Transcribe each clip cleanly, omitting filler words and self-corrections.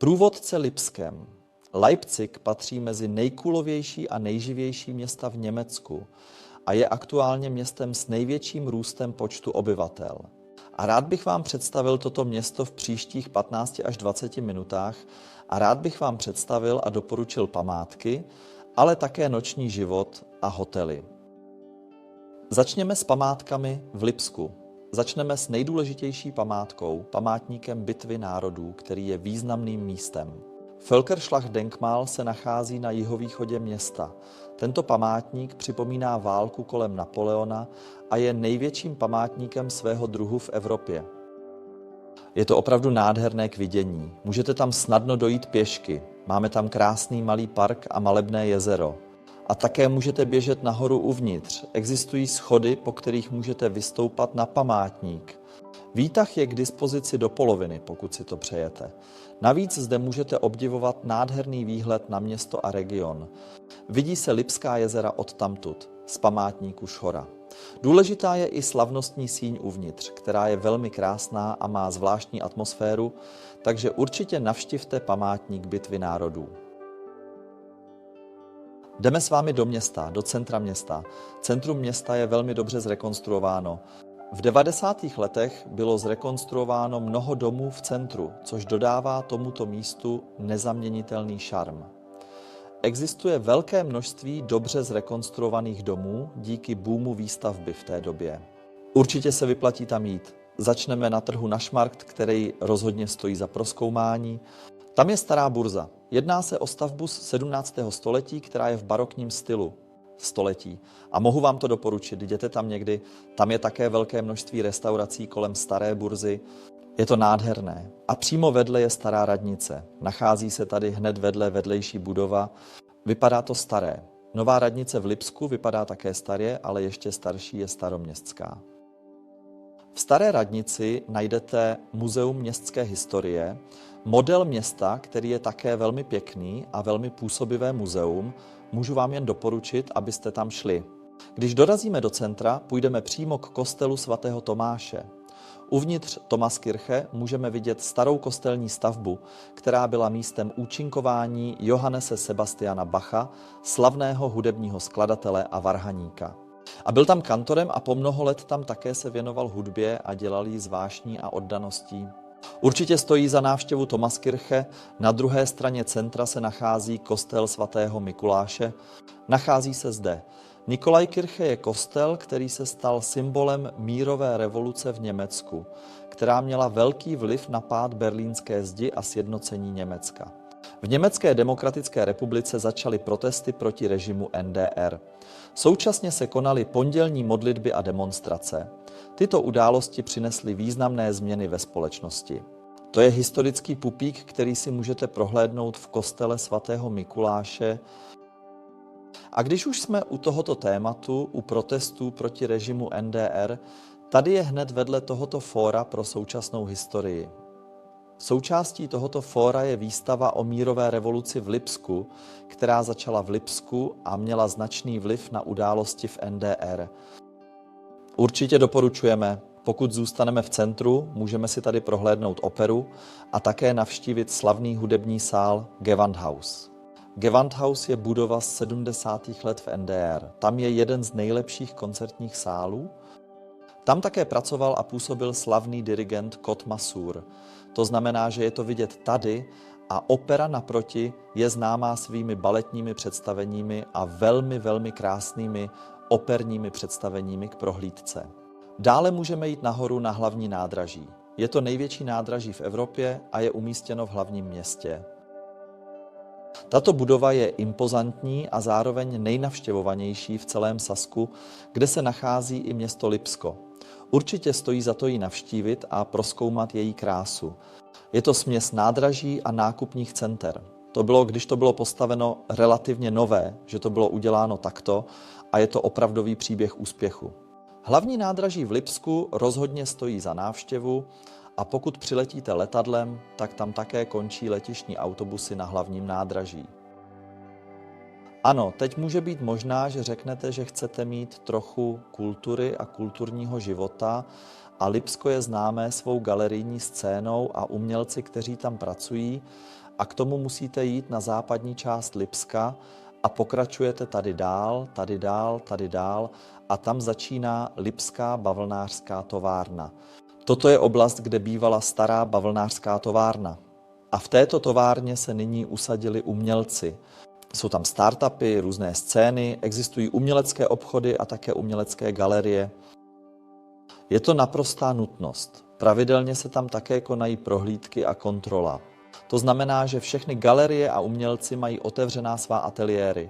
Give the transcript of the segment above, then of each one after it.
Průvodce Lipskem. Leipzig patří mezi nejkulovější a nejživější města v Německu a je aktuálně městem s největším růstem počtu obyvatel. A rád bych vám představil toto město v příštích 15 až 20 minutách a rád bych vám představil a doporučil památky, ale také noční život a hotely. Začněme s památkami v Lipsku. Začneme s nejdůležitější památkou, památníkem Bitvy národů, který je významným místem. Völkerschlachtdenkmal se nachází na jihovýchodě města. Tento památník připomíná válku kolem Napoleona a je největším památníkem svého druhu v Evropě. Je to opravdu nádherné k vidění. Můžete tam snadno dojít pěšky. Máme tam krásný malý park a malebné jezero. A také můžete běžet nahoru uvnitř. Existují schody, po kterých můžete vystoupat na památník. Výtah je k dispozici do poloviny, pokud si to přejete. Navíc zde můžete obdivovat nádherný výhled na město a region. Vidí se Lipská jezera odtamtud, z památníku Šhora. Důležitá je i slavnostní síň uvnitř, která je velmi krásná a má zvláštní atmosféru, takže určitě navštivte památník Bitvy národů. Jdeme s vámi do města, do centra města. Centrum města je velmi dobře zrekonstruováno. V 90. letech bylo zrekonstruováno mnoho domů v centru, což dodává tomuto místu nezaměnitelný šarm. Existuje velké množství dobře zrekonstruovaných domů díky boomu výstavby v té době. Určitě se vyplatí tam jít. Začneme na trhu Naschmarkt, který rozhodně stojí za prozkoumání. Tam je stará burza. Jedná se o stavbu z 17. století, která je v barokním stylu století. A mohu vám to doporučit, jděte tam někdy. Tam je také velké množství restaurací kolem staré burzy. Je to nádherné. A přímo vedle je stará radnice. Nachází se tady hned vedle vedlejší budova. Vypadá to staré. Nová radnice v Lipsku vypadá také starě, ale ještě starší je staroměstská. V staré radnici najdete Muzeum městské historie, model města, který je také velmi pěkný a velmi působivé muzeum. Můžu vám jen doporučit, abyste tam šli. Když dorazíme do centra, půjdeme přímo k kostelu svatého Tomáše. Uvnitř Thomaskirche můžeme vidět starou kostelní stavbu, která byla místem účinkování Johannese Sebastiana Bacha, slavného hudebního skladatele a varhaníka. A byl tam kantorem a po mnoho let tam také se věnoval hudbě a dělal ji s vášní a oddaností. Určitě stojí za návštěvu Thomaskirche, na druhé straně centra se nachází kostel svatého Mikuláše. Nachází se zde. Nikolajkirche je kostel, který se stal symbolem mírové revoluce v Německu, která měla velký vliv na pád berlínské zdi a sjednocení Německa. V Německé demokratické republice začaly protesty proti režimu NDR. Současně se konaly pondělní modlitby a demonstrace. Tyto události přinesly významné změny ve společnosti. To je historický pupík, který si můžete prohlédnout v kostele svatého Mikuláše. A když už jsme u tohoto tématu, u protestů proti režimu NDR, tady je hned vedle tohoto fóra pro současnou historii. Součástí tohoto fóra je výstava o mírové revoluci v Lipsku, která začala v Lipsku a měla značný vliv na události v NDR. Určitě doporučujeme, pokud zůstaneme v centru, můžeme si tady prohlédnout operu a také navštívit slavný hudební sál Gewandhaus. Gewandhaus je budova z 70. let v NDR. Tam je jeden z nejlepších koncertních sálů. Tam také pracoval a působil slavný dirigent Kurt Masur. To znamená, že je to vidět tady a opera naproti je známá svými baletními představeními a velmi, velmi krásnými operními představeními k prohlídce. Dále můžeme jít nahoru na hlavní nádraží. Je to největší nádraží v Evropě a je umístěno v hlavním městě. Tato budova je impozantní a zároveň nejnavštěvovanější v celém Sasku, kde se nachází i město Lipsko. Určitě stojí za to ji navštívit a prozkoumat její krásu. Je to směs nádraží a nákupních center. To bylo, když to bylo postaveno, relativně nové, že to bylo uděláno takto a je to opravdový příběh úspěchu. Hlavní nádraží v Lipsku rozhodně stojí za návštěvu a pokud přiletíte letadlem, tak tam také končí letištní autobusy na hlavním nádraží. Ano, teď může být možná, že řeknete, že chcete mít trochu kultury a kulturního života a Lipsko je známé svou galerijní scénou a umělci, kteří tam pracují, a k tomu musíte jít na západní část Lipska a pokračujete tady dál, tady dál, tady dál a tam začíná Lipská bavlnářská továrna. Toto je oblast, kde bývala stará bavlnářská továrna. A v této továrně se nyní usadili umělci. Jsou tam startupy, různé scény, existují umělecké obchody a také umělecké galerie. Je to naprostá nutnost. Pravidelně se tam také konají prohlídky a kontrola. To znamená, že všechny galerie a umělci mají otevřená svá ateliéry.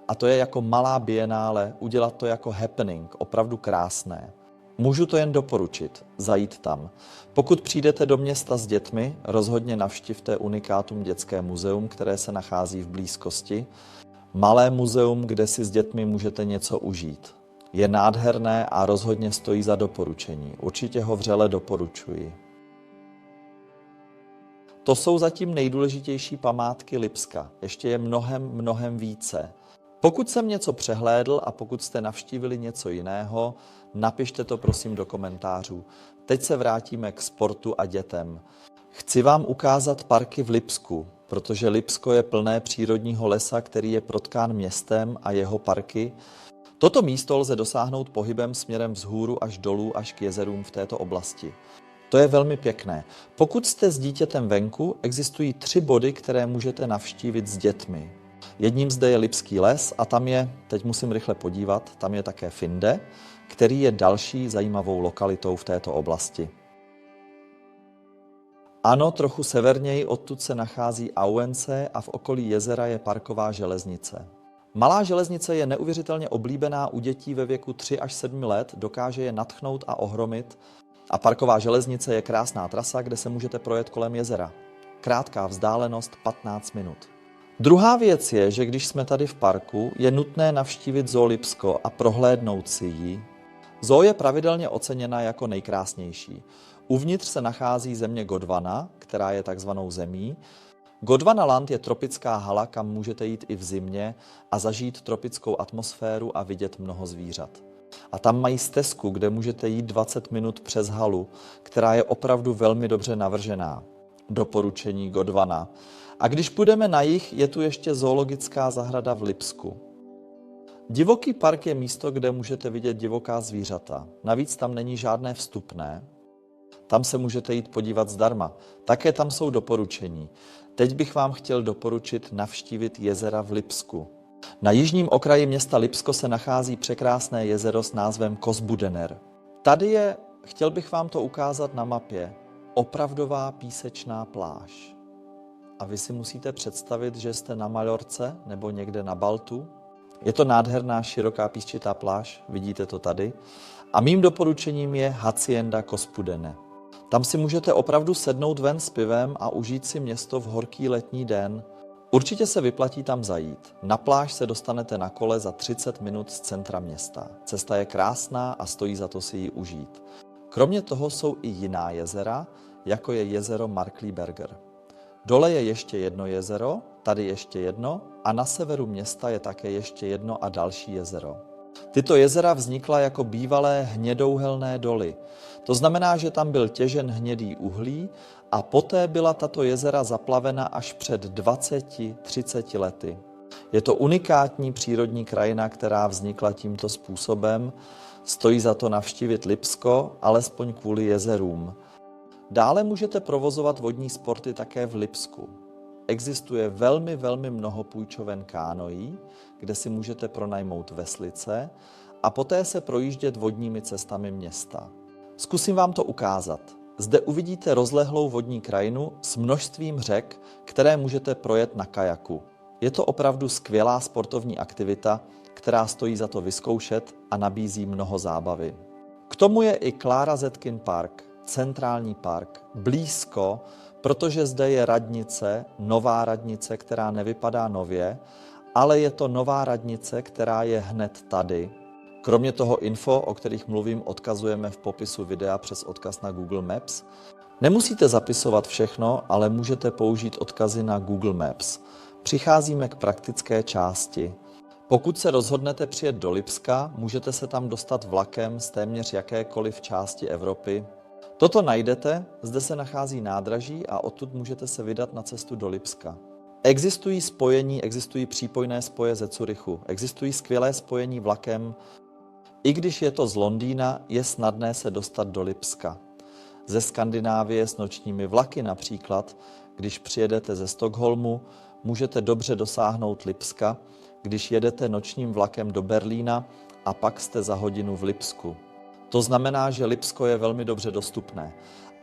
A to je jako malá bienále, udělat to jako happening, opravdu krásné. Můžu to jen doporučit, zajít tam. Pokud přijdete do města s dětmi, rozhodně navštivte Unikátum dětské muzeum, které se nachází v blízkosti. Malé muzeum, kde si s dětmi můžete něco užít. Je nádherné a rozhodně stojí za doporučení. Určitě ho vřele doporučuji. To jsou zatím nejdůležitější památky Lipska. Ještě je mnohem více. Pokud jsem něco přehlédl a pokud jste navštívili něco jiného, napište to prosím do komentářů. Teď se vrátíme k sportu a dětem. Chci vám ukázat parky v Lipsku, protože Lipsko je plné přírodního lesa, který je protkán městem a jeho parky. Toto místo lze dosáhnout pohybem směrem vzhůru až dolů až k jezerům v této oblasti. To je velmi pěkné. Pokud jste s dítětem venku, existují 3 body, které můžete navštívit s dětmi. Jedním zde je Lipský les a tam je, teď musím rychle podívat, tam je také Finde, který je další zajímavou lokalitou v této oblasti. Ano, trochu severněji odtud se nachází Auence a v okolí jezera je parková železnice. Malá železnice je neuvěřitelně oblíbená u dětí ve věku 3 až 7 let, dokáže je nadchnout a ohromit. A parková železnice je krásná trasa, kde se můžete projet kolem jezera. Krátká vzdálenost 15 minut. Druhá věc je, že když jsme tady v parku, je nutné navštívit Zoo Lipsko a prohlédnout si ji. Zoo je pravidelně oceněna jako nejkrásnější. Uvnitř se nachází země Gondwana, která je takzvanou zemí. Gondwanaland je tropická hala, kam můžete jít i v zimě a zažít tropickou atmosféru a vidět mnoho zvířat. A tam mají stezku, kde můžete jít 20 minut přes halu, která je opravdu velmi dobře navržená. Doporučení Gondwana. A když půjdeme na jih, je tu ještě zoologická zahrada v Lipsku. Divoký park je místo, kde můžete vidět divoká zvířata. Navíc tam není žádné vstupné. Tam se můžete jít podívat zdarma. Také tam jsou doporučení. Teď bych vám chtěl doporučit navštívit jezera v Lipsku. Na jižním okraji města Lipsko se nachází překrásné jezero s názvem Kosbudener. Tady je, chtěl bych vám to ukázat na mapě, opravdová písečná pláž. A vy si musíte představit, že jste na Majorce nebo někde na Baltu. Je to nádherná, široká písčitá pláž, vidíte to tady. A mým doporučením je Hacienda Kospudene. Tam si můžete opravdu sednout ven s pivem a užít si město v horký letní den. Určitě se vyplatí tam zajít. Na pláž se dostanete na kole za 30 minut z centra města. Cesta je krásná a stojí za to si ji užít. Kromě toho jsou i jiná jezera, jako je jezero Markliberger. Dole je ještě jedno jezero, tady ještě jedno a na severu města je také ještě jedno a další jezero. Tyto jezera vznikla jako bývalé hnědouhelné doly. To znamená, že tam byl těžen hnědý uhlí a poté byla tato jezera zaplavena až před 20-30 lety. Je to unikátní přírodní krajina, která vznikla tímto způsobem. Stojí za to navštívit Lipsko, alespoň kvůli jezerům. Dále můžete provozovat vodní sporty také v Lipsku. Existuje velmi mnoho půjčoven kánoí, kde si můžete pronajmout veslice a poté se projíždět vodními cestami města. Zkusím vám to ukázat. Zde uvidíte rozlehlou vodní krajinu s množstvím řek, které můžete projet na kajaku. Je to opravdu skvělá sportovní aktivita, která stojí za to vyzkoušet a nabízí mnoho zábavy. K tomu je i Klára Zetkin Park, centrální park, blízko, protože zde je radnice, nová radnice, která nevypadá nově, ale je to nová radnice, která je hned tady. Kromě toho info, o kterých mluvím, odkazujeme v popisu videa přes odkaz na Google Maps. Nemusíte zapisovat všechno, ale můžete použít odkazy na Google Maps. Přicházíme k praktické části. Pokud se rozhodnete přijet do Lipska, můžete se tam dostat vlakem z téměř jakékoliv části Evropy. Toto najdete, zde se nachází nádraží a odtud můžete se vydat na cestu do Lipska. Existují přípojné spoje ze Curychu, existují skvělé spojení vlakem. I když je to z Londýna, je snadné se dostat do Lipska. Ze Skandinávie s nočními vlaky například, když přijedete ze Stockholmu, můžete dobře dosáhnout Lipska, když jedete nočním vlakem do Berlína a pak jste za hodinu v Lipsku. To znamená, že Lipsko je velmi dobře dostupné,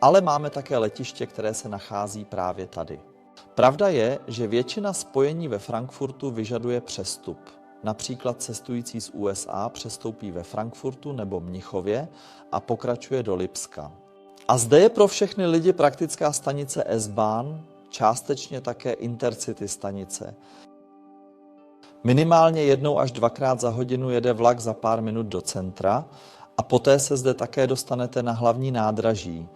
ale máme také letiště, které se nachází právě tady. Pravda je, že většina spojení ve Frankfurtu vyžaduje přestup. Například cestující z USA přestoupí ve Frankfurtu nebo Mnichově a pokračuje do Lipska. A zde je pro všechny lidi praktická stanice S-Bahn, částečně také Intercity stanice. Minimálně 1 až 2krát za hodinu jede vlak za pár minut do centra a poté se zde také dostanete na hlavní nádraží.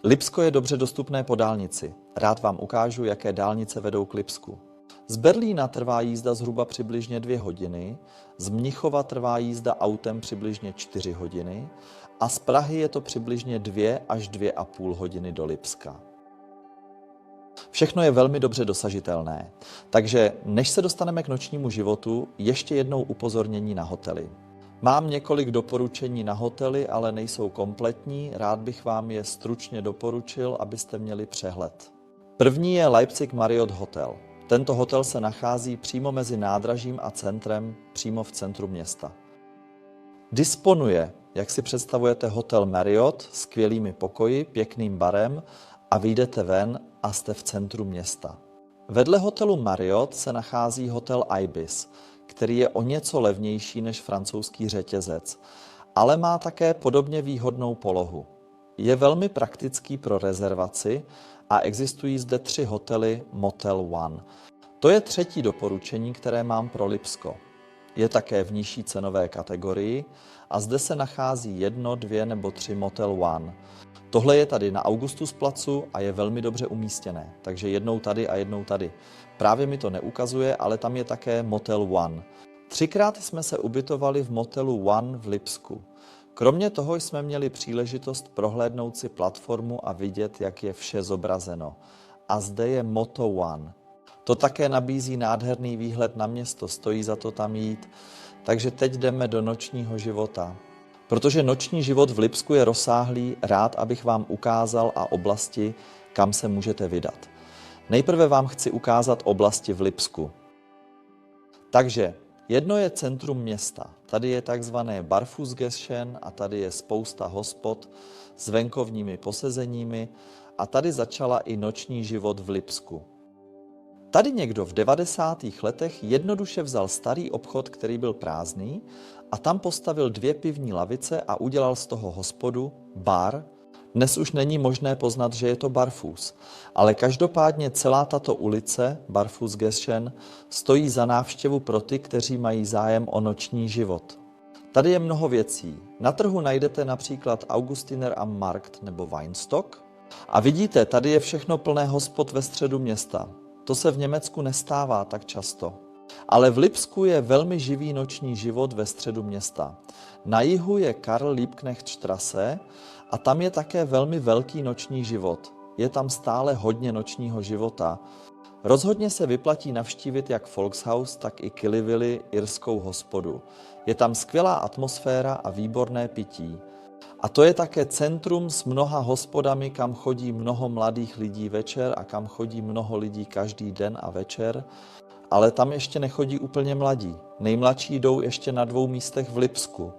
Lipsko je dobře dostupné po dálnici. Rád vám ukážu, jaké dálnice vedou k Lipsku. Z Berlína trvá jízda zhruba přibližně 2 hodiny, z Mnichova trvá jízda autem přibližně 4 hodiny a z Prahy je to přibližně 2 až 2,5 hodiny do Lipska. Všechno je velmi dobře dosažitelné, takže než se dostaneme k nočnímu životu, ještě jednou upozornění na hotely. Mám několik doporučení na hotely, ale nejsou kompletní, rád bych vám je stručně doporučil, abyste měli přehled. První je Leipzig Marriott Hotel. Tento hotel se nachází přímo mezi nádražím a centrem, přímo v centru města. Disponuje, jak si představujete hotel Marriott, skvělými pokoji, pěkným barem a vyjdete ven a jste v centru města. Vedle hotelu Marriott se nachází hotel Ibis, který je o něco levnější než francouzský řetězec, ale má také podobně výhodnou polohu. Je velmi praktický pro rezervaci a existují zde 3 hotely Motel One. To je 3. doporučení, které mám pro Lipsko. Je také v nižší cenové kategorii a zde se nachází 1, 2 nebo 3 Motel One. Tohle je tady na Augustusplacu a je velmi dobře umístěné, takže jednou tady a jednou tady. Právě mi to neukazuje, ale tam je také Motel One. 3krát jsme se ubytovali v Motelu One v Lipsku. Kromě toho jsme měli příležitost prohlédnout si platformu a vidět, jak je vše zobrazeno. A zde je Moto One. To také nabízí nádherný výhled na město, stojí za to tam jít. Takže teď jdeme do nočního života. Protože noční život v Lipsku je rozsáhlý, rád, abych vám ukázal a oblasti, kam se můžete vydat. Nejprve vám chci ukázat oblasti v Lipsku. Takže jedno je centrum města. Tady je takzvané Barfußgässchen a tady je spousta hospod s venkovními posezeními a tady začala i noční život v Lipsku. Tady někdo v 90. letech jednoduše vzal starý obchod, který byl prázdný, a tam postavil 2 pivní lavice a udělal z toho hospodu, bar. Dnes už není možné poznat, že je to Barfuß, ale každopádně celá tato ulice, Barfußgässchen, stojí za návštěvu pro ty, kteří mají zájem o noční život. Tady je mnoho věcí. Na trhu najdete například Augustiner am Markt nebo Weinstock. A vidíte, tady je všechno plné hospod ve středu města. To se v Německu nestává tak často. Ale v Lipsku je velmi živý noční život ve středu města. Na jihu je Karl-Liebknecht-Straße a tam je také velmi velký noční život. Je tam stále hodně nočního života. Rozhodně se vyplatí navštívit jak Volkshaus, tak i Killyvilly, irskou hospodu. Je tam skvělá atmosféra a výborné pití. A to je také centrum s mnoha hospodami, kam chodí mnoho mladých lidí večer a kam chodí mnoho lidí každý den a večer. Ale tam ještě nechodí úplně mladí. Nejmladší jdou ještě na 2 místech v Lipsku.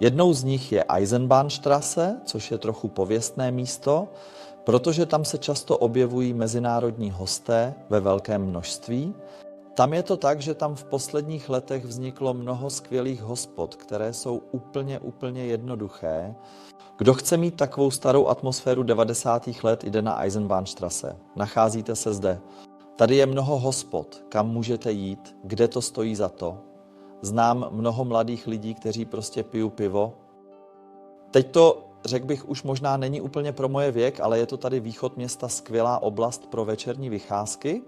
Jednou z nich je Eisenbahnstraße, což je trochu pověstné místo, protože tam se často objevují mezinárodní hosté ve velkém množství. Tam je to tak, že tam v posledních letech vzniklo mnoho skvělých hospod, které jsou úplně jednoduché. Kdo chce mít takovou starou atmosféru 90. let, jde na Eisenbahnstraße. Nacházíte se zde. Tady je mnoho hospod, kam můžete jít, kde to stojí za to. Znám mnoho mladých lidí, kteří prostě pijou pivo. Teď to, řekl bych, už možná není úplně pro moje věk, ale je to tady východ města, skvělá oblast pro večerní vycházky.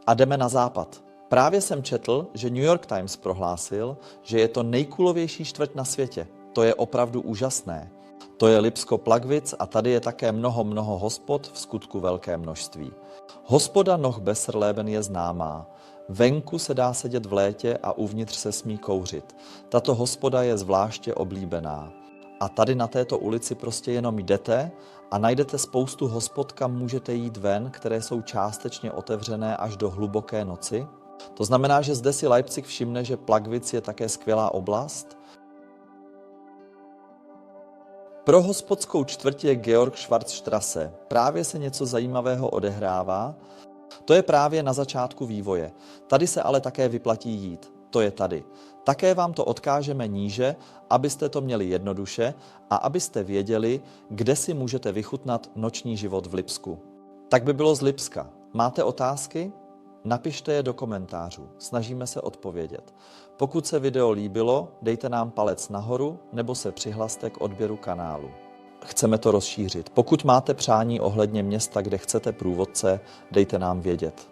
A jdeme na západ. Právě jsem četl, že New York Times prohlásil, že je to nejkůlovější čtvrť na světě. To je opravdu úžasné. To je Lipsko-Plagvic a tady je také mnoho hospod, v skutku velké množství. Hospoda Noch Besser Leben je známá. Venku se dá sedět v létě a uvnitř se smí kouřit. Tato hospoda je zvláště oblíbená. A tady na této ulici prostě jenom jdete a najdete spoustu hospod, kam můžete jít ven, které jsou částečně otevřené až do hluboké noci. To znamená, že zde si Leipzig všimne, že Plagvic je také skvělá oblast. Pro hospodskou čtvrť je Georg Schwarzstraße. Právě se něco zajímavého odehrává. To je právě na začátku vývoje. Tady se ale také vyplatí jít. To je tady. Také vám to odkážeme níže, abyste to měli jednoduše a abyste věděli, kde si můžete vychutnat noční život v Lipsku. Tak by bylo z Lipska. Máte otázky? Napište je do komentářů. Snažíme se odpovědět. Pokud se video líbilo, dejte nám palec nahoru nebo se přihlaste k odběru kanálu. Chceme to rozšířit. Pokud máte přání ohledně města, kde chcete průvodce, dejte nám vědět.